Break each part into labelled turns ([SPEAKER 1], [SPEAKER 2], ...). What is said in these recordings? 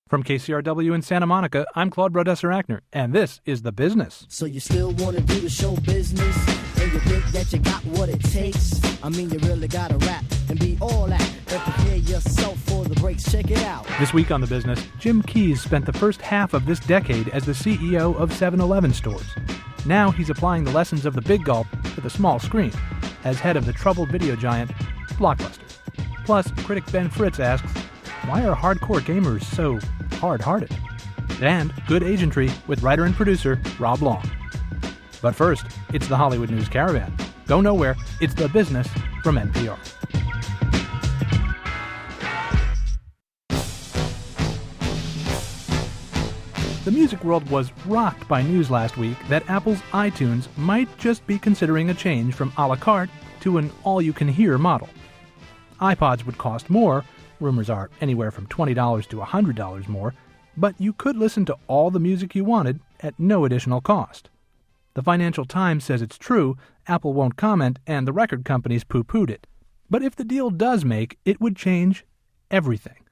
[SPEAKER 1] From KCRW in Santa Monica, I'm Claude Brodesser-Ackner, and this is The Business.
[SPEAKER 2] So you still want to do the show business, and you think that you got what it takes? I mean, you really got to rap and be all that, and prepare yourself for the breaks. Check it out.
[SPEAKER 1] This week on The Business, Jim Keyes spent the first half of this decade as the CEO of 7-Eleven stores. Now he's applying the lessons of the Big Gulp to the small screen, as head of the troubled video giant, Blockbuster. Plus, critic Ben Fritz asks, why are hardcore gamers so hard-hearted? And good agentry with writer and producer Rob Long. But first, it's the Hollywood News Caravan. Go nowhere, it's The Business from NPR. The music world was rocked by news last week that Apple's iTunes might just be considering a change from a la carte to an all-you-can-hear model. iPods would cost more, rumors are anywhere from $20 to $100 more, but you could listen to all the music you wanted at no additional cost. The Financial Times says it's true, Apple won't comment, and the record companies poo-pooed it. But if the deal does make, it would change everything.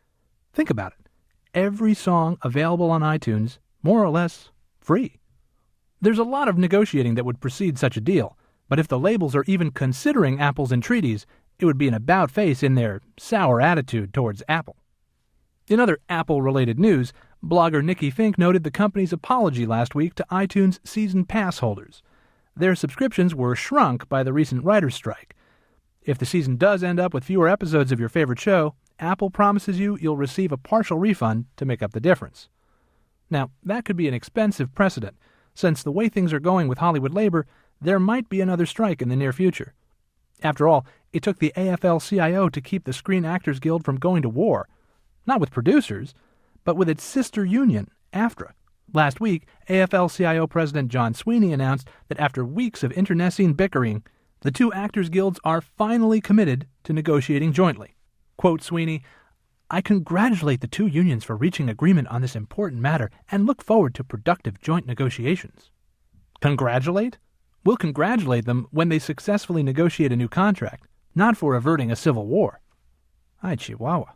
[SPEAKER 1] Think about it. Every song available on iTunes, more or less, free. There's a lot of negotiating that would precede such a deal, but if the labels are even considering Apple's entreaties, it would be an about-face in their sour attitude towards Apple. In other Apple-related news, blogger Nikki Fink noted the company's apology last week to iTunes Season Pass holders. Their subscriptions were shrunk by the recent writer's strike. If the season does end up with fewer episodes of your favorite show, Apple promises you'll receive a partial refund to make up the difference. Now, that could be an expensive precedent. Since the way things are going with Hollywood labor, there might be another strike in the near future. After all, it took the AFL-CIO to keep the Screen Actors Guild from going to war. Not with producers, but with its sister union, AFTRA. Last week, AFL-CIO President John Sweeney announced that after weeks of internecine bickering, the two actors' guilds are finally committed to negotiating jointly. Quote Sweeney, "I congratulate the two unions for reaching agreement on this important matter and look forward to productive joint negotiations." Congratulate? We'll congratulate them when they successfully negotiate a new contract, not for averting a civil war. Ay, Chihuahua.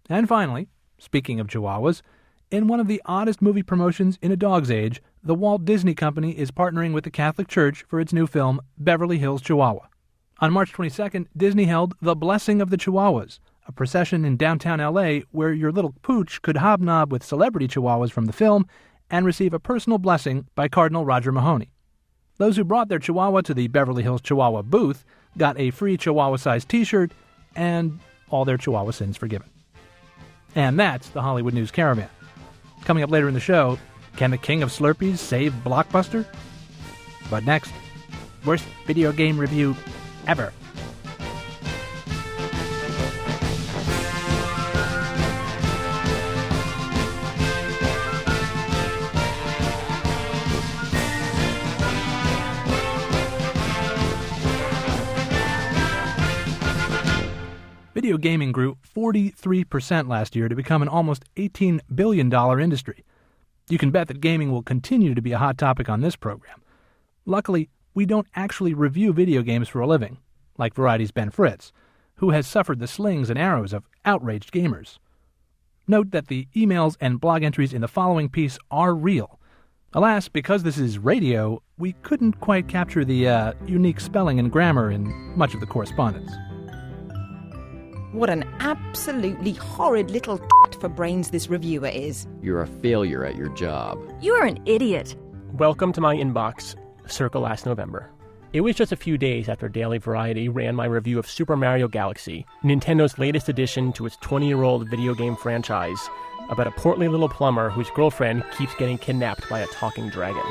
[SPEAKER 1] And finally, speaking of Chihuahuas, in one of the oddest movie promotions in a dog's age, the Walt Disney Company is partnering with the Catholic Church for its new film, Beverly Hills Chihuahua. On March 22nd, Disney held The Blessing of the Chihuahuas, a procession in downtown L.A. where your little pooch could hobnob with celebrity Chihuahuas from the film and receive a personal blessing by Cardinal Roger Mahoney. Those who brought their Chihuahua to the Beverly Hills Chihuahua booth got a free Chihuahua-sized t-shirt and all their Chihuahua sins forgiven. And that's the Hollywood News Caravan. Coming up later in the show, can the king of Slurpees save Blockbuster? But next, worst video game review ever. Video gaming grew 43% last year to become an almost $18 billion industry. You can bet that gaming will continue to be a hot topic on this program. Luckily, we don't actually review video games for a living, like Variety's Ben Fritz, who has suffered the slings and arrows of outraged gamers. Note that the emails and blog entries in the following piece are real. Alas, because this is radio, we couldn't quite capture the unique spelling and grammar in much of the correspondence.
[SPEAKER 3] What an absolutely horrid little for brains this reviewer is.
[SPEAKER 4] You're a failure at your job.
[SPEAKER 5] You are an idiot.
[SPEAKER 6] Welcome to my inbox, circa last November. It was just a few days after Daily Variety ran my review of Super Mario Galaxy, Nintendo's latest addition to its 20-year-old video game franchise, about a portly little plumber whose girlfriend keeps getting kidnapped by a talking dragon.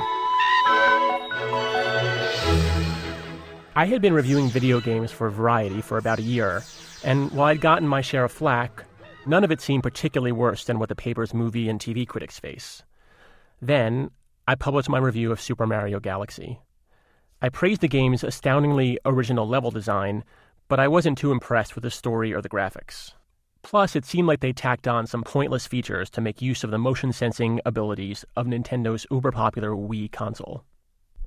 [SPEAKER 6] I had been reviewing video games for Variety for about a year, and while I'd gotten my share of flack, none of it seemed particularly worse than what the paper's movie and TV critics face. Then, I published my review of Super Mario Galaxy. I praised the game's astoundingly original level design, but I wasn't too impressed with the story or the graphics. Plus, it seemed like they tacked on some pointless features to make use of the motion-sensing abilities of Nintendo's uber-popular Wii console.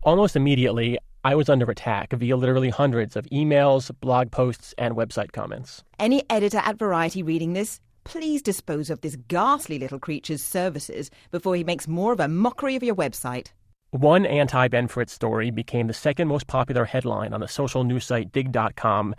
[SPEAKER 6] Almost immediately, I was under attack via literally hundreds of emails, blog posts, and website comments.
[SPEAKER 3] Any editor at Variety reading this, please dispose of this ghastly little creature's services before he makes more of a mockery of your website.
[SPEAKER 6] One anti-Ben Fritz story became the second most popular headline on the social news site Dig.com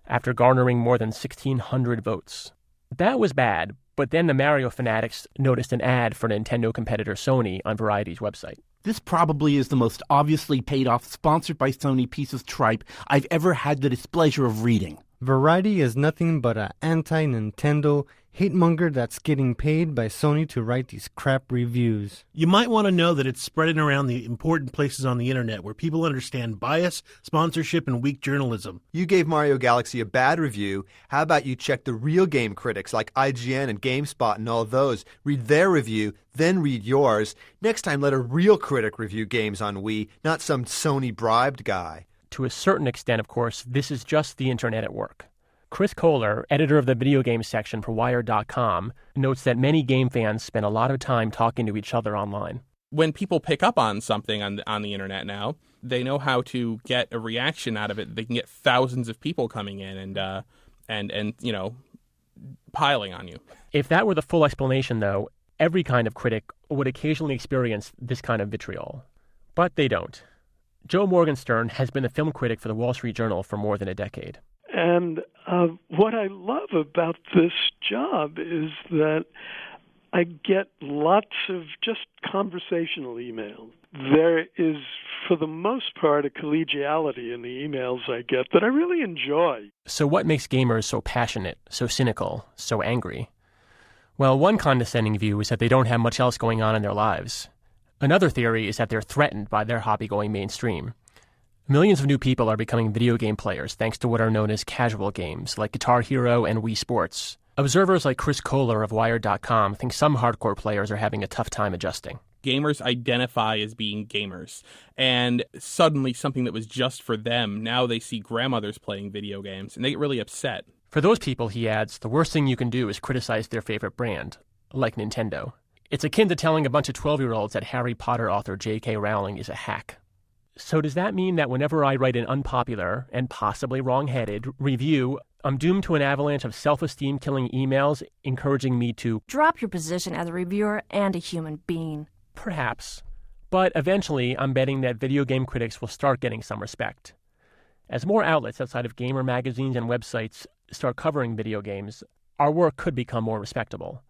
[SPEAKER 6] after garnering more than 1,600 votes. That was bad, but then the Mario fanatics noticed an ad for Nintendo competitor Sony on Variety's website.
[SPEAKER 5] This probably is the most obviously paid-off sponsored by Sony piece of tripe I've ever had the displeasure of reading.
[SPEAKER 7] Variety is nothing but an anti-Nintendo hate-monger that's getting paid by Sony to write these crap reviews.
[SPEAKER 8] You might want to know that it's spreading around the important places on the internet where people understand bias, sponsorship, and weak journalism.
[SPEAKER 9] You gave Mario Galaxy a bad review. How about you check the real game critics like IGN and GameSpot and all those? Read their review, then read yours. Next time, let a real critic review games on Wii, not some Sony-bribed guy.
[SPEAKER 6] To a certain extent, of course, this is just the internet at work. Chris Kohler, editor of the video game section for Wired.com, notes that many game fans spend a lot of time talking to each other online.
[SPEAKER 10] When people pick up on something on the internet now, they know how to get a reaction out of it. They can get thousands of people coming in and you know, piling on you.
[SPEAKER 6] If that were the full explanation, though, every kind of critic would occasionally experience this kind of vitriol. But they don't. Joe Morgenstern has been a film critic for the Wall Street Journal for more than a decade.
[SPEAKER 11] And what I love about this job is that I get lots of just conversational emails. There is, for the most part, a collegiality in the emails I get that I really enjoy.
[SPEAKER 6] So what makes gamers so passionate, so cynical, so angry? Well, one condescending view is that they don't have much else going on in their lives. Another theory is that they're threatened by their hobby going mainstream. Millions of new people are becoming video game players thanks to what are known as casual games, like Guitar Hero and Wii Sports. Observers like Chris Kohler of Wired.com think some hardcore players are having a tough time adjusting.
[SPEAKER 10] Gamers identify as being gamers, and suddenly something that was just for them, now they see grandmothers playing video games, and they get really upset.
[SPEAKER 6] For those people, he adds, the worst thing you can do is criticize their favorite brand, like Nintendo. It's akin to telling a bunch of 12-year-olds that Harry Potter author J.K. Rowling is a hack. So does that mean that whenever I write an unpopular and possibly wrong-headed review, I'm doomed to an avalanche of self-esteem killing emails encouraging me to
[SPEAKER 12] drop your position as a reviewer and a human being?
[SPEAKER 6] Perhaps. But eventually, I'm betting that video game critics will start getting some respect. As more outlets outside of gamer magazines and websites start covering video games, our work could become more respectable.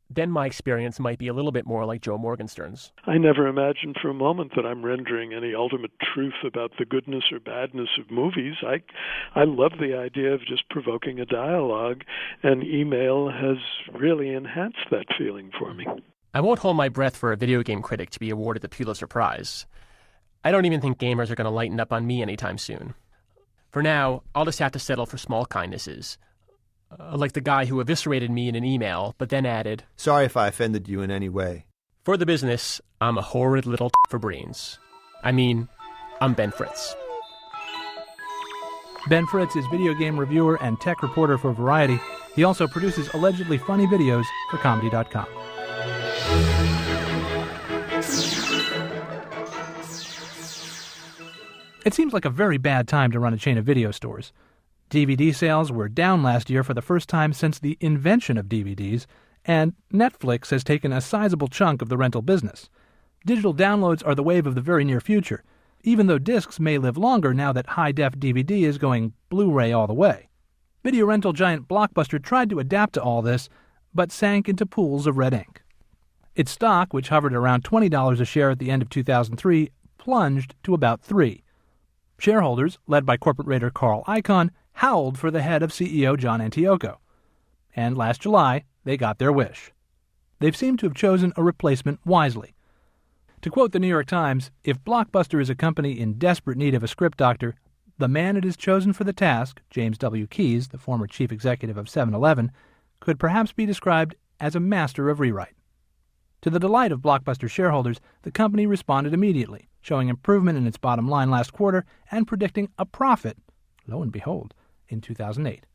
[SPEAKER 6] Then my experience might be a little bit more like Joe Morgenstern's.
[SPEAKER 11] I never imagined for a moment that I'm rendering any ultimate truth about the goodness or badness of movies. I love the idea of just provoking a dialogue, and email has really enhanced that feeling for me.
[SPEAKER 6] I won't hold my breath for a video game critic to be awarded the Pulitzer Prize. I don't even think gamers are going to lighten up on me anytime soon. For now, I'll just have to settle for small kindnesses. Like the guy who eviscerated me in an email, but then added,
[SPEAKER 9] Sorry if I offended you in any way.
[SPEAKER 6] For the business, I'm a horrid little for brains. I mean, I'm Ben Fritz.
[SPEAKER 1] Ben Fritz is video game reviewer and tech reporter for Variety. He also produces allegedly funny videos for Comedy.com. It seems like a very bad time to run a chain of video stores. DVD sales were down last year for the first time since the invention of DVDs, and Netflix has taken a sizable chunk of the rental business. Digital downloads are the wave of the very near future, even though discs may live longer now that high-def DVD is going Blu-ray all the way. Video rental giant Blockbuster tried to adapt to all this, but sank into pools of red ink. Its stock, which hovered around $20 a share at the end of 2003, plunged to about $3. Shareholders, led by corporate raider Carl Icahn, howled for the head of CEO John Antioco. And last July, they got their wish. They've seemed to have chosen a replacement wisely. To quote the New York Times, if Blockbuster is a company in desperate need of a script doctor, the man it has chosen for the task, James W. Keyes, the former chief executive of 7-Eleven, could perhaps be described as a master of rewrite. To the delight of Blockbuster shareholders, the company responded immediately, showing improvement in its bottom line last quarter and predicting a profit, lo and behold, in 2008.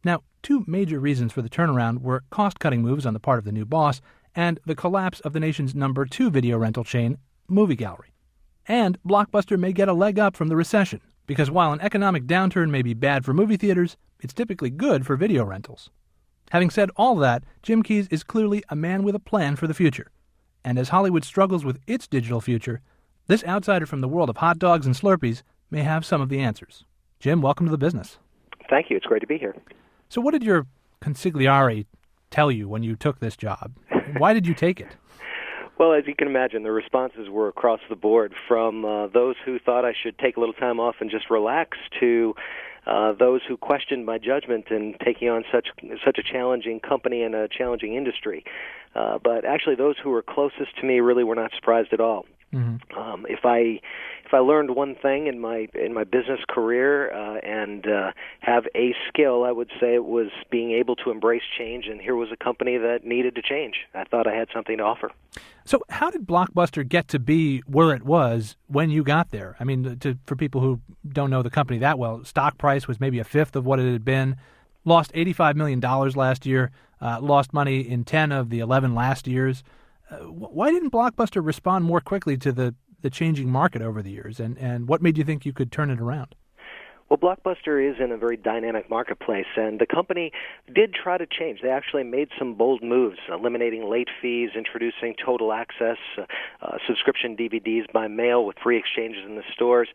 [SPEAKER 1] Now, two major reasons for the turnaround were cost-cutting moves on the part of the new boss and the collapse of the nation's number 2 video rental chain, Movie Gallery. And Blockbuster may get a leg up from the recession, because while an economic downturn may be bad for movie theaters, it's typically good for video rentals. Having said all that, Jim Keyes is clearly a man with a plan for the future. And as Hollywood struggles with its digital future, this outsider from the world of hot dogs and Slurpees may have some of the answers. Jim, welcome to the business.
[SPEAKER 13] Thank you. It's great to be here.
[SPEAKER 1] So what did your consigliere tell you when you took this job? Why did you take it?
[SPEAKER 13] Well, as you can imagine, the responses were across the board, from those who thought I should take a little time off and just relax to those who questioned my judgment in taking on such a challenging company and a challenging industry. But actually, those who were closest to me really were not surprised at all. Mm-hmm. If I learned one thing in my business career and have a skill, I would say it was being able to embrace change. And here was a company that needed to change. I thought I had something to offer.
[SPEAKER 1] So, how did Blockbuster get to be where it was when you got there? I mean, for people who don't know the company that well, stock price was maybe a fifth of what it had been. Lost $85 million last year. Lost money in 10 of the 11 last years. Why didn't Blockbuster respond more quickly to the changing market over the years, and what made you think you could turn it around?
[SPEAKER 13] Well, Blockbuster is in a very dynamic marketplace, and the company did try to change. They actually made some bold moves, eliminating late fees, introducing total access, subscription DVDs by mail with free exchanges in the stores.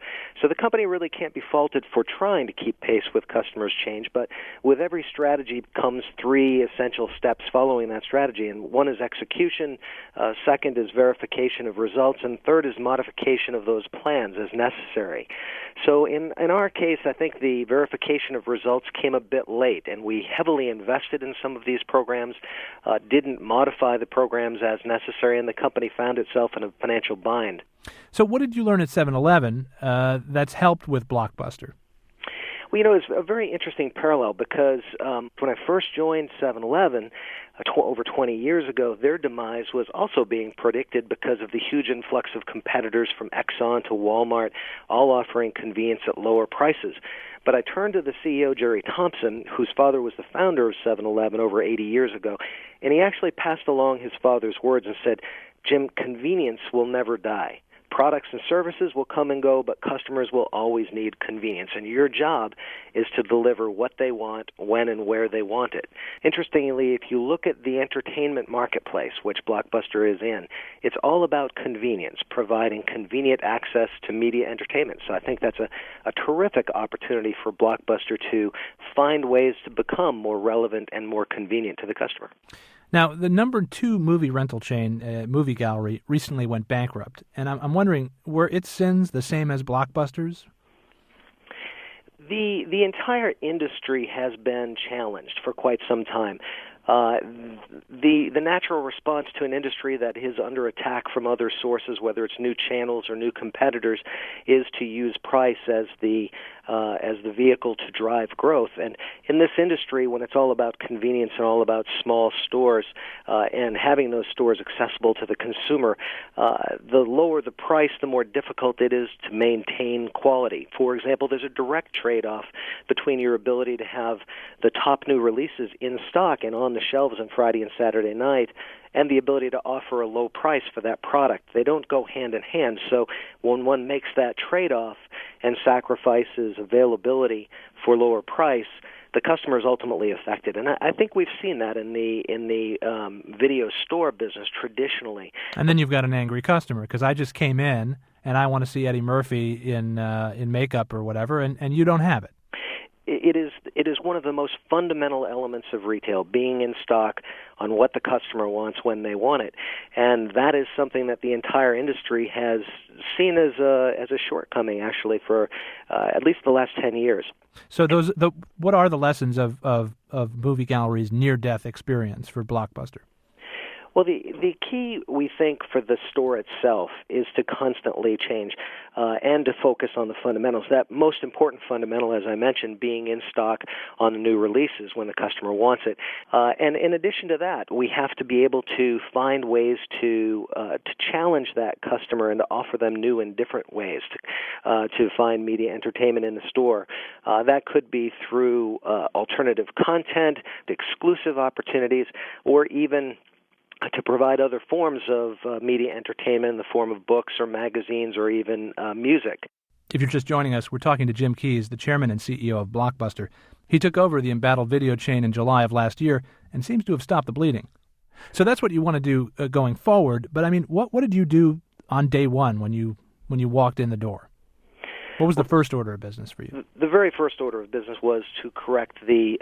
[SPEAKER 13] So the company really can't be faulted for trying to keep pace with customers' change, but with every strategy comes three essential steps following that strategy, and one is execution, second is verification of results, and third is modification of those plans as necessary. So in our case, I think the verification of results came a bit late, and we heavily invested in some of these programs, didn't modify the programs as necessary, and the company found itself in a financial bind.
[SPEAKER 1] So what did you learn at 7-Eleven that's helped with Blockbuster?
[SPEAKER 13] Well, it's a very interesting parallel because when I first joined 7-Eleven over 20 years ago, their demise was also being predicted because of the huge influx of competitors from Exxon to Walmart, all offering convenience at lower prices. But I turned to the CEO, Jerry Thompson, whose father was the founder of 7-Eleven over 80 years ago, and he actually passed along his father's words and said, "Jim, convenience will never die. Products and services will come and go, but customers will always need convenience, and your job is to deliver what they want, when and where they want it." Interestingly, if you look at the entertainment marketplace, which Blockbuster is in, it's all about convenience, providing convenient access to media entertainment. So I think that's a terrific opportunity for Blockbuster to find ways to become more relevant and more convenient to the customer.
[SPEAKER 1] Now, the number 2 movie rental chain, Movie Gallery, recently went bankrupt. And I'm wondering, were its sins the same as Blockbuster's?
[SPEAKER 13] The entire industry has been challenged for quite some time. The natural response to an industry that is under attack from other sources, whether it's new channels or new competitors, is to use price as the vehicle to drive growth. And in this industry, when it's all about convenience and all about small stores and having those stores accessible to the consumer, the lower the price, the more difficult it is to maintain quality. For example, there's a direct trade-off between your ability to have the top new releases in stock and on the shelves on Friday and Saturday night, and the ability to offer a low price for that product. They don't go hand in hand. So when one makes that trade-off and sacrifices availability for lower price, the customer is ultimately affected. And I think we've seen that in the video store business traditionally.
[SPEAKER 1] And then you've got an angry customer, because I just came in and I want to see Eddie Murphy in makeup or whatever, and you don't have it.
[SPEAKER 13] It is one of the most fundamental elements of retail, being in stock on what the customer wants when they want it, and that is something that the entire industry has seen as a shortcoming, actually, for at least the last 10 years.
[SPEAKER 1] So what are the lessons of Movie Gallery's near-death experience for Blockbuster?
[SPEAKER 13] Well, the key, we think, for the store itself is to constantly change and to focus on the fundamentals. That most important fundamental, as I mentioned, being in stock on the new releases when the customer wants it. And in addition to that, we have to be able to find ways to challenge that customer and to offer them new and different ways to find media entertainment in the store. That could be through alternative content, exclusive opportunities, or even to provide other forms of media entertainment in the form of books or magazines or even music.
[SPEAKER 1] If you're just joining us, we're talking to Jim Keyes, the chairman and CEO of Blockbuster. He took over the embattled video chain in July of last year and seems to have stopped the bleeding. So that's what you want to do going forward. But I mean, what did you do on day one when you walked in the door? What was the first order of business for you?
[SPEAKER 13] The very first order of business was to correct the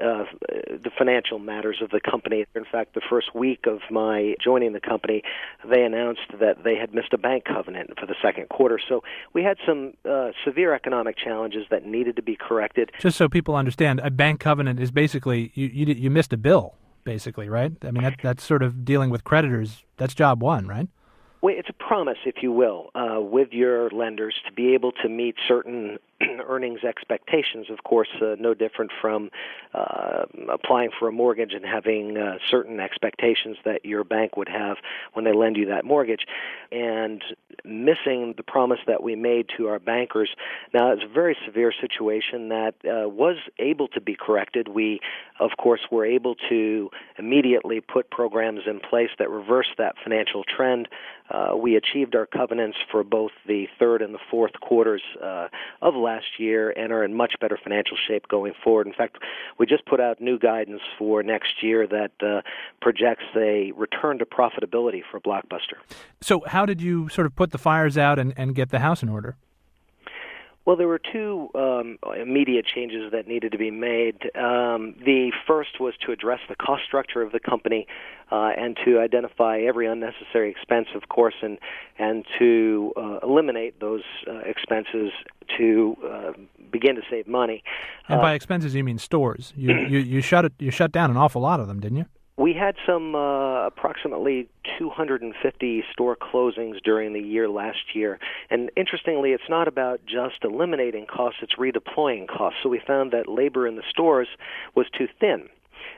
[SPEAKER 13] financial matters of the company. In fact, the first week of my joining the company, they announced that they had missed a bank covenant for the second quarter. So we had some severe economic challenges that needed to be corrected.
[SPEAKER 1] Just so people understand, a bank covenant is basically you missed a bill, basically, right? I mean, that's sort of dealing with creditors. That's job one, right?
[SPEAKER 13] Well, it's a promise, if you will, with your lenders to be able to meet certain earnings expectations. Of course, no different from applying for a mortgage and having certain expectations that your bank would have when they lend you that mortgage. And missing the promise that we made to our bankers, now it's a very severe situation that was able to be corrected. We, of course, were able to immediately put programs in place that reversed that financial trend. We achieved our covenants for both the third and the fourth quarters of last year and are in much better financial shape going forward. In fact, we just put out new guidance for next year that projects a return to profitability for Blockbuster.
[SPEAKER 1] So how did you sort of put the fires out and get the house in order?
[SPEAKER 13] Well, there were two immediate changes that needed to be made. The first was to address the cost structure of the company and to identify every unnecessary expense, of course, and to eliminate those expenses to begin to save money.
[SPEAKER 1] And by expenses, you mean stores. You shut down an awful lot of them, didn't you?
[SPEAKER 13] We had some approximately 250 store closings during the year last year. And interestingly, it's not about just eliminating costs, it's redeploying costs. So we found that labor in the stores was too thin.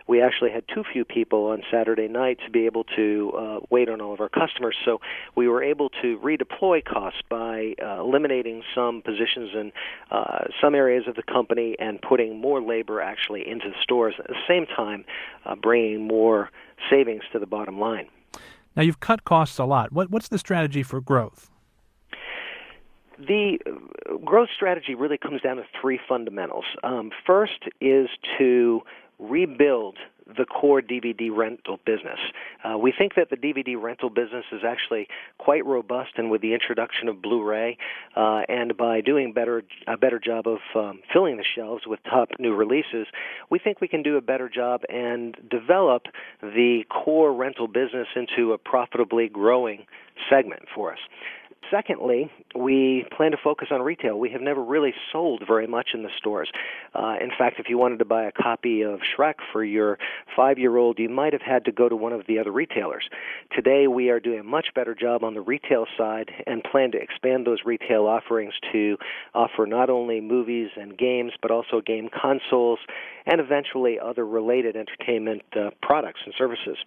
[SPEAKER 13] We actually had too few people on Saturday night to be able to wait on all of our customers. So we were able to redeploy costs by eliminating some positions in some areas of the company and putting more labor actually into the stores. At the same time, bringing more savings to the bottom line.
[SPEAKER 1] Now, you've cut costs a lot. What's the strategy for growth?
[SPEAKER 13] The growth strategy really comes down to three fundamentals. First is to rebuild the core DVD rental business. We think that the DVD rental business is actually quite robust, and with the introduction of Blu-ray and by doing a better job of filling the shelves with top new releases, we think we can do a better job and develop the core rental business into a profitably growing segment for us. Secondly, we plan to focus on retail. We have never really sold very much in the stores. In fact, if you wanted to buy a copy of Shrek for your 5-year-old, you might have had to go to one of the other retailers. Today, we are doing a much better job on the retail side and plan to expand those retail offerings to offer not only movies and games, but also game consoles and eventually other related entertainment products and services.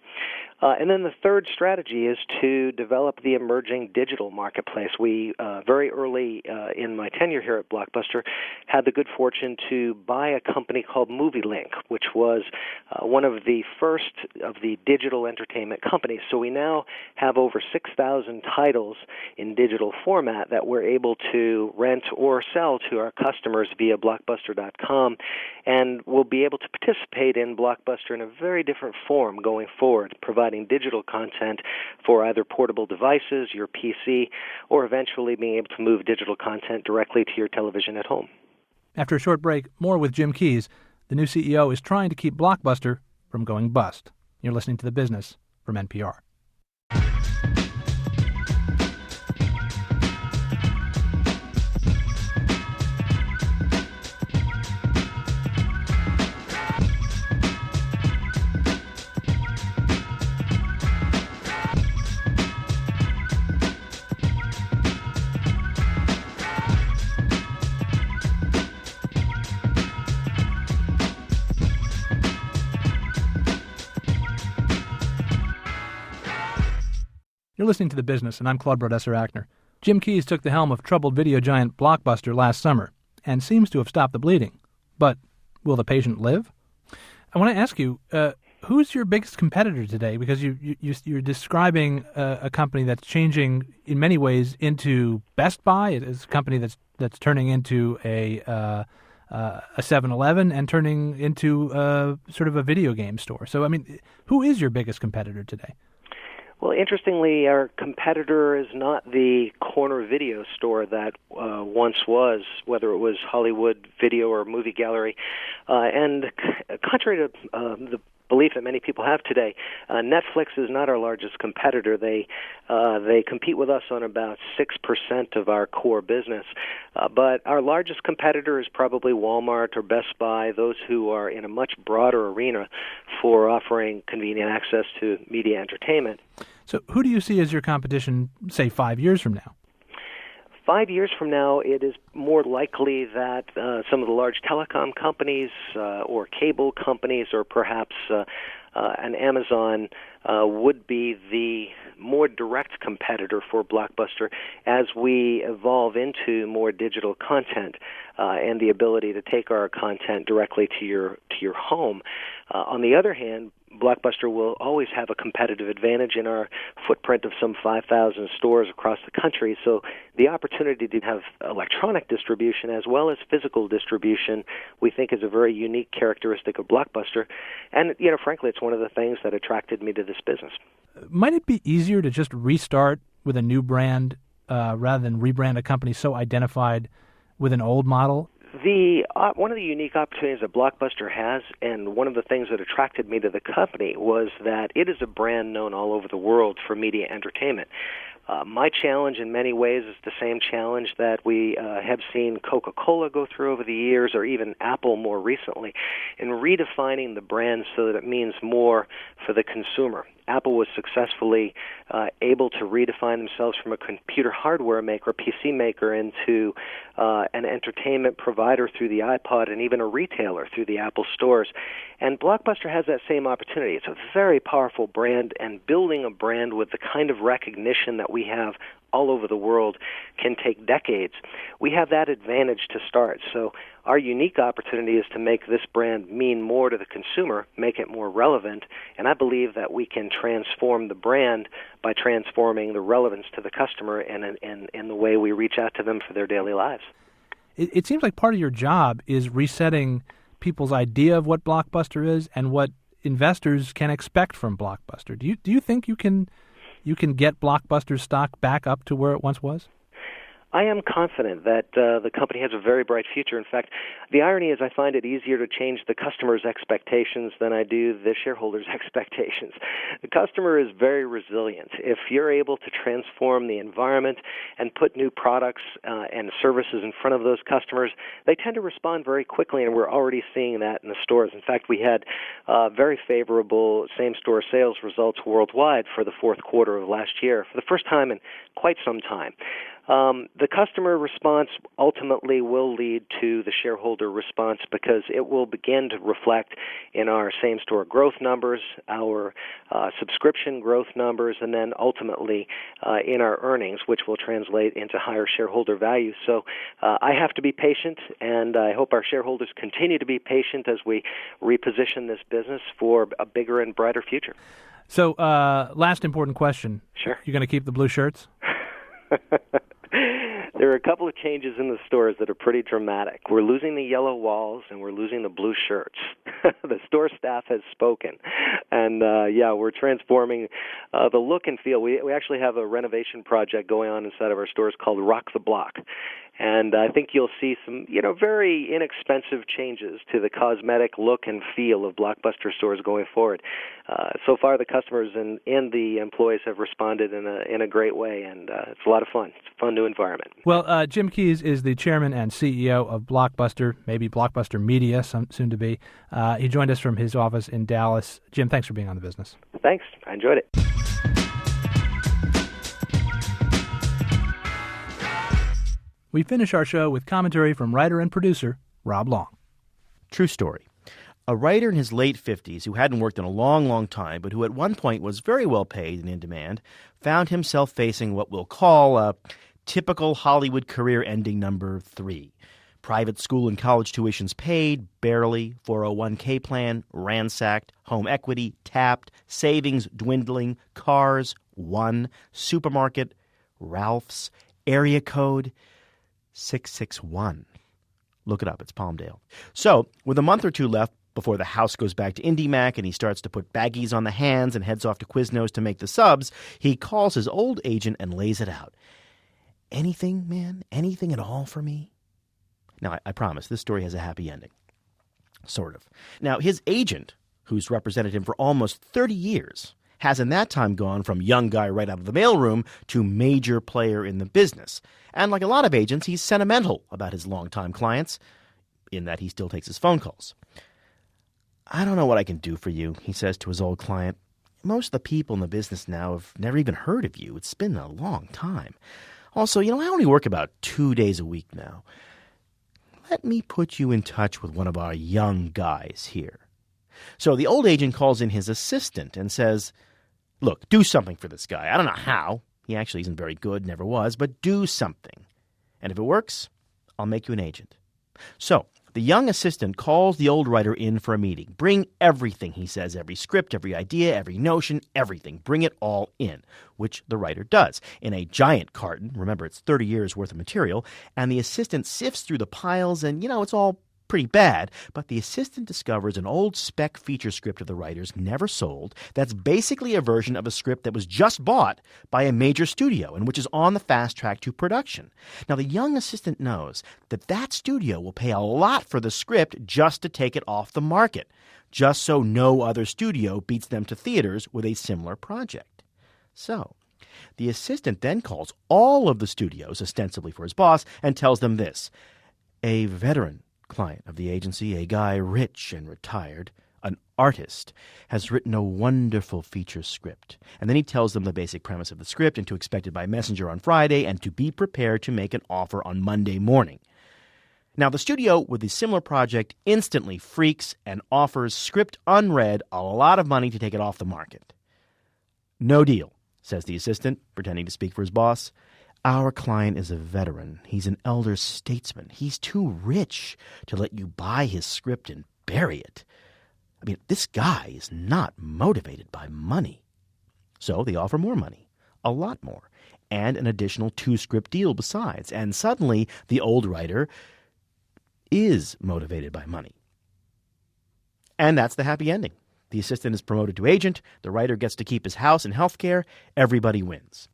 [SPEAKER 13] And then the third strategy is to develop the emerging digital marketplace. We, very early in my tenure here at Blockbuster, had the good fortune to buy a company called MovieLink, which was one of the first of the digital entertainment companies. So we now have over 6,000 titles in digital format that we're able to rent or sell to our customers via Blockbuster.com, and we'll be able to participate in Blockbuster in a very different form going forward, providing digital content for either portable devices, your PC, or eventually being able to move digital content directly to your television at home.
[SPEAKER 1] After a short break, more with Jim Keyes. The new CEO is trying to keep Blockbuster from going bust. You're listening to The Business from NPR. You're listening to The Business, and I'm Claude Brodesser-Achner. Jim Keyes took the helm of troubled video giant Blockbuster last summer and seems to have stopped the bleeding. But will the patient live? I want to ask you, Who's your biggest competitor today? Because you're describing a company that's changing in many ways into Best Buy. It's a company that's turning into a 7-Eleven and turning into sort of a video game store. So, I mean, who is your biggest competitor today?
[SPEAKER 13] Well, interestingly, our competitor is not the corner video store that once was, whether it was Hollywood Video or Movie Gallery. And contrary to the belief that many people have today, Netflix is not our largest competitor. They compete with us on about 6% of our core business. But our largest competitor is probably Walmart or Best Buy, those who are in a much broader arena for offering convenient access to media entertainment.
[SPEAKER 1] So who do you see as your competition, say, 5 years from now?
[SPEAKER 13] 5 years from now, it is more likely that some of the large telecom companies or cable companies or perhaps an Amazon would be the more direct competitor for Blockbuster as we evolve into more digital content and the ability to take our content directly to your home. On the other hand, Blockbuster will always have a competitive advantage in our footprint of some 5,000 stores across the country. So the opportunity to have electronic distribution as well as physical distribution, we think, is a very unique characteristic of Blockbuster. And, frankly, it's one of the things that attracted me to this business.
[SPEAKER 1] Might it be easier to just restart with a new brand rather than rebrand a company so identified with an old model?
[SPEAKER 13] One of the unique opportunities that Blockbuster has, and one of the things that attracted me to the company, was that it is a brand known all over the world for media entertainment. My challenge in many ways is the same challenge that we have seen Coca-Cola go through over the years, or even Apple more recently, in redefining the brand so that it means more for the consumer. Apple was successfully able to redefine themselves from a computer hardware maker, PC maker, into an entertainment provider through the iPod and even a retailer through the Apple stores. And Blockbuster has that same opportunity. It's a very powerful brand, and building a brand with the kind of recognition that we have all over the world can take decades. We have that advantage to start. So our unique opportunity is to make this brand mean more to the consumer, make it more relevant, and I believe that we can transform the brand by transforming the relevance to the customer and the way we reach out to them for their daily lives.
[SPEAKER 1] It seems like part of your job is resetting people's idea of what Blockbuster is and what investors can expect from Blockbuster. Do you think you can get Blockbuster stock back up to where it once was?
[SPEAKER 13] I am confident that the company has a very bright future. In fact, the irony is I find it easier to change the customer's expectations than I do the shareholders' expectations. The customer is very resilient. If you're able to transform the environment and put new products and services in front of those customers, they tend to respond very quickly, and we're already seeing that in the stores. In fact, we had very favorable same-store sales results worldwide for the fourth quarter of last year for the first time in quite some time. The customer response ultimately will lead to the shareholder response because it will begin to reflect in our same-store growth numbers, our subscription growth numbers, and then ultimately in our earnings, which will translate into higher shareholder value. So I have to be patient, and I hope our shareholders continue to be patient as we reposition this business for a bigger and brighter future.
[SPEAKER 1] So last important question.
[SPEAKER 13] Sure.
[SPEAKER 1] You going to keep the blue shirts?
[SPEAKER 13] There are a couple of changes in the stores that are pretty dramatic. We're losing the yellow walls, and we're losing the blue shirts. The store staff has spoken. And, we're transforming the look and feel. We actually have a renovation project going on inside of our stores called Rock the Block. And I think you'll see some, very inexpensive changes to the cosmetic look and feel of Blockbuster stores going forward. So far, the customers and the employees have responded in a great way, and it's a lot of fun. It's a fun new environment.
[SPEAKER 1] Well, Jim Keyes is the chairman and CEO of Blockbuster, maybe Blockbuster Media, soon to be. He joined us from his office in Dallas. Jim, thanks for being on The Business.
[SPEAKER 13] Thanks. I enjoyed it.
[SPEAKER 1] We finish our show with commentary from writer and producer Rob Long.
[SPEAKER 14] True story. A writer in his late 50s who hadn't worked in a long, long time, but who at one point was very well paid and in demand, found himself facing what we'll call a typical Hollywood career ending number 3. Private school and college tuitions paid, barely, 401k plan, ransacked, home equity, tapped, savings dwindling, cars, one, supermarket, Ralph's, area code, 661. Look it up, it's Palmdale. So, with a month or two left before the house goes back to IndyMac and he starts to put baggies on the hands and heads off to Quiznos to make the subs, he calls his old agent and lays it out. Anything, man? Anything at all for me? Now, I promise, this story has a happy ending. Sort of. Now, his agent, who's represented him for almost 30 years, has in that time gone from young guy right out of the mailroom to major player in the business. And like a lot of agents, he's sentimental about his longtime clients, in that he still takes his phone calls. I don't know what I can do for you, he says to his old client. Most of the people in the business now have never even heard of you. It's been a long time. Also, I only work about 2 days a week now. Let me put you in touch with one of our young guys here. So the old agent calls in his assistant and says, look, do something for this guy. I don't know how. He actually isn't very good, never was, but do something. And if it works, I'll make you an agent. So the young assistant calls the old writer in for a meeting. Bring everything, he says, every script, every idea, every notion, everything. Bring it all in, which the writer does in a giant carton. Remember, it's 30 years worth of material. And the assistant sifts through the piles and, it's all pretty bad, but the assistant discovers an old spec feature script of the writer's never sold that's basically a version of a script that was just bought by a major studio and which is on the fast track to production. Now, the young assistant knows that that studio will pay a lot for the script just to take it off the market, just so no other studio beats them to theaters with a similar project. So, the assistant then calls all of the studios, ostensibly for his boss, and tells them this: a veteran client of the agency, a guy rich and retired, an artist, has written a wonderful feature script. And then he tells them the basic premise of the script and to expect it by messenger on Friday and to be prepared to make an offer on Monday morning. Now, the studio with the similar project instantly freaks and offers, script unread, a lot of money to take it off the market. No deal, says the assistant, pretending to speak for his boss. Our client is a veteran. He's an elder statesman. He's too rich to let you buy his script and bury it. I mean, this guy is not motivated by money. So they offer more money, a lot more, and an additional 2-script deal besides. And suddenly, the old writer is motivated by money. And that's the happy ending. The assistant is promoted to agent. The writer gets to keep his house and health care. Everybody wins.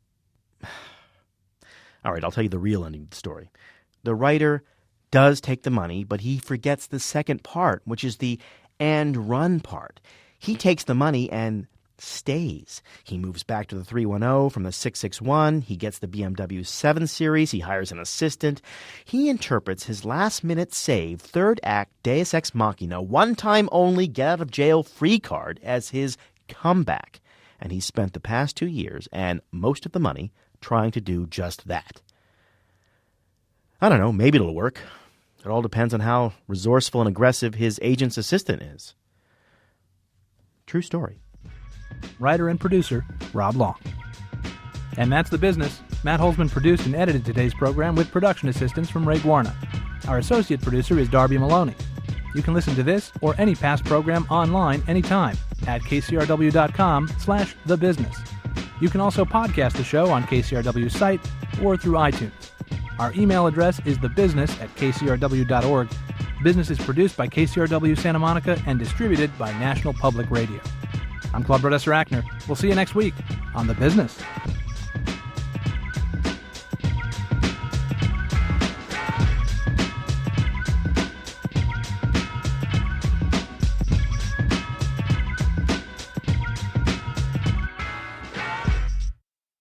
[SPEAKER 14] All right, I'll tell you the real ending of the story. The writer does take the money, but he forgets the second part, which is the and run part. He takes the money and stays. He moves back to the 310 from the 661. He gets the BMW 7 Series. He hires an assistant. He interprets his last-minute save, third act, Deus Ex Machina, one-time only get-out-of-jail-free card as his comeback. And he spent the past 2 years and most of the money trying to do just that. I don't know, maybe it'll work. It all depends on how resourceful and aggressive his agent's assistant is. True story.
[SPEAKER 1] Writer and producer, Rob Long. And that's The Business. Matt Holzman produced and edited today's program with production assistance from Ray Guarna. Our associate producer is Darby Maloney. You can listen to this or any past program online anytime at kcrw.com/thebusiness. You can also podcast the show on KCRW's site or through iTunes. Our email address is thebusiness@kcrw.org. Business is produced by KCRW Santa Monica and distributed by National Public Radio. I'm Claude Brodesser-Ackner. We'll see you next week on The Business.